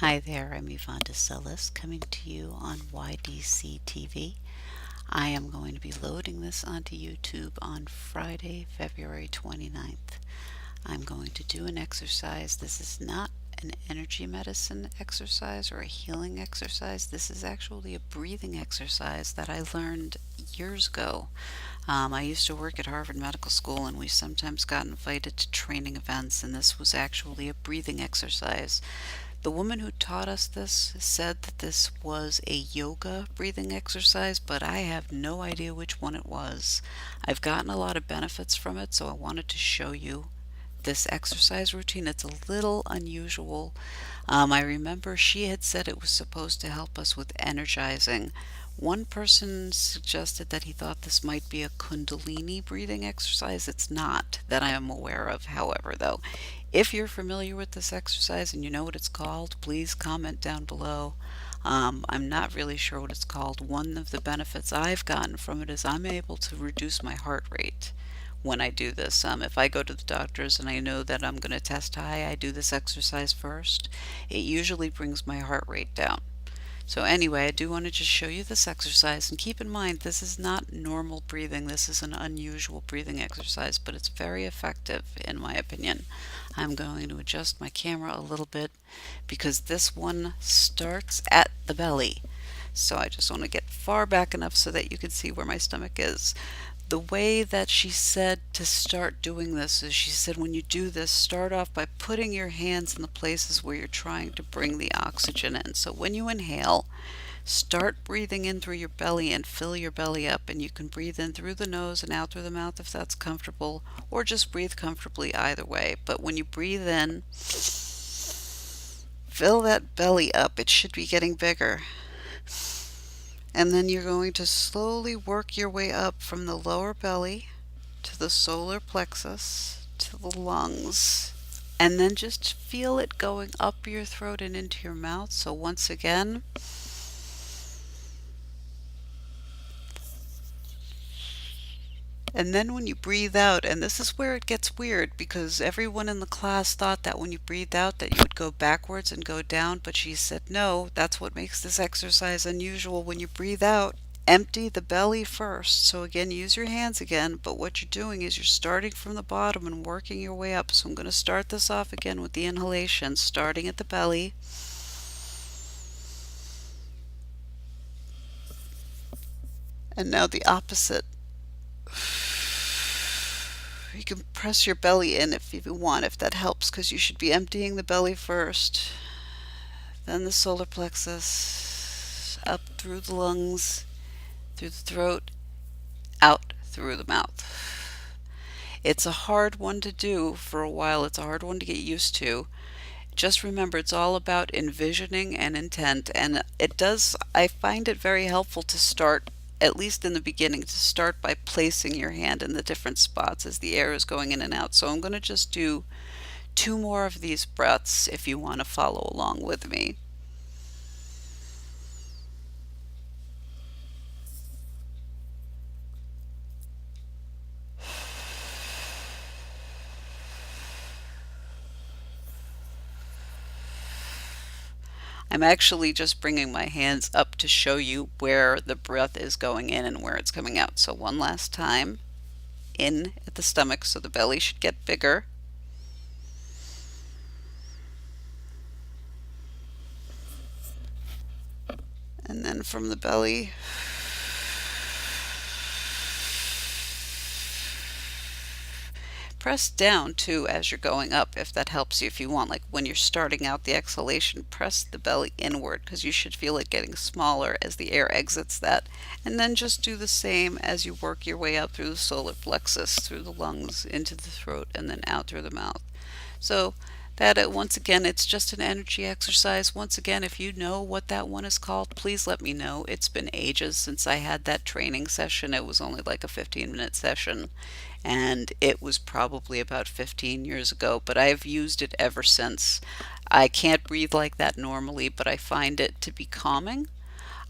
Hi there, I'm Yvonne de Celis coming to you on YDCtv. I am going to be loading this onto YouTube on Friday, February 29th. I'm going to do an exercise. This is not an energy medicine exercise or a healing exercise. This is actually a breathing exercise that I learned years ago. I used to work at Harvard Medical School, and we sometimes got invited to training events, and this was actually a breathing exercise. The woman who taught us this said that this was a yoga breathing exercise, but I have no idea which one it was. I've gotten a lot of benefits from it, so I wanted to show you this exercise routine. It's a little unusual. I remember she had said it was supposed to help us with energizing. One person suggested that he thought this might be a Kundalini breathing exercise. It's not, that I am aware of, however, though. If you're familiar with this exercise and you know what it's called, please comment down below. I'm not really sure what it's called. One of the benefits I've gotten from it is I'm able to reduce my heart rate when I do this. If I go to the doctors and I know that I'm going to test high, I do this exercise first. It usually brings my heart rate down. So anyway, I do want to just show you this exercise, and keep in mind this is not normal breathing. This is an unusual breathing exercise, but it's very effective in my opinion. I'm going to adjust my camera a little bit because this one starts at the belly. So I just want to get far back enough so that you can see where my stomach is. The way that she said to start doing this is she said when you do this, start off by putting your hands in the places where you're trying to bring the oxygen in. So when you inhale, start breathing in through your belly and fill your belly up, and you can breathe in through the nose and out through the mouth if that's comfortable, or just breathe comfortably either way. But when you breathe in, fill that belly up. It should be getting bigger. And then you're going to slowly work your way up from the lower belly to the solar plexus to the lungs. And then just feel it going up your throat and into your mouth. So once again, and then when you breathe out, and this is where it gets weird because everyone in the class thought that when you breathe out that you would go backwards and go down, but she said no, that's what makes this exercise unusual. When you breathe out, empty the belly first. So again, use your hands again, but what you're doing is you're starting from the bottom and working your way up. So I'm going to start this off again with the inhalation, starting at the belly. And now the opposite. You can press your belly in if you want, if that helps, because you should be emptying the belly first, then the solar plexus, up through the lungs, through the throat, out through the mouth. It's a hard one to do for a while. It's a hard one to get used to. Just remember, it's all about envisioning and intent, and I find it very helpful to start, at least in the beginning, to start by placing your hand in the different spots as the air is going in and out. So I'm going to just do 2 more of these breaths if you want to follow along with me. I'm actually just bringing my hands up to show you where the breath is going in and where it's coming out. So one last time, in at the stomach, so the belly should get bigger. And then from the belly, press down too as you're going up if that helps you. If you want, like when you're starting out the exhalation, press the belly inward because you should feel it getting smaller as the air exits that. And then just do the same as you work your way up through the solar plexus, through the lungs, into the throat, and then out through the mouth. So that, once again, it's just an energy exercise. Once again, if you know what that one is called, please let me know. It's been ages since I had that training session. It was only like a 15-minute session, and it was probably about 15 years ago, but I've used it ever since. I can't breathe like that normally, but I find it to be calming.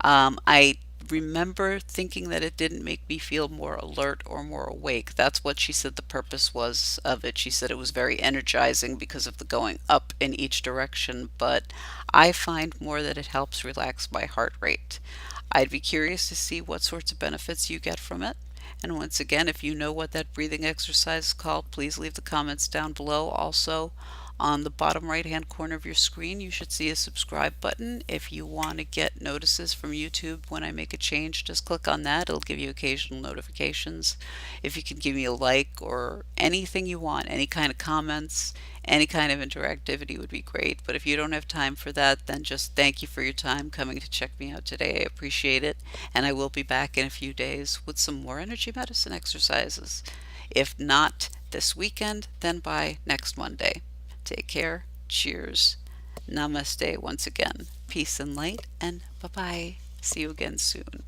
I remember thinking that it didn't make me feel more alert or more awake. That's what she said the purpose was of it. She said it was very energizing because of the going up in each direction, but I find more that it helps relax my heart rate. I'd be curious to see what sorts of benefits you get from it. And once again, if you know what that breathing exercise is called, please leave the comments down below. Also, on the bottom right hand corner of your screen, you should see a subscribe button. If you want to get notices from YouTube when I make a change, just click on that. It'll give you occasional notifications. If you can give me a like or anything you want, any kind of comments, any kind of interactivity would be great. But if you don't have time for that, then just thank you for your time coming to check me out today. I appreciate it. And I will be back in a few days with some more energy medicine exercises. If not this weekend, then by next Monday. Take care. Cheers. Namaste once again. Peace and light, and bye-bye. See you again soon.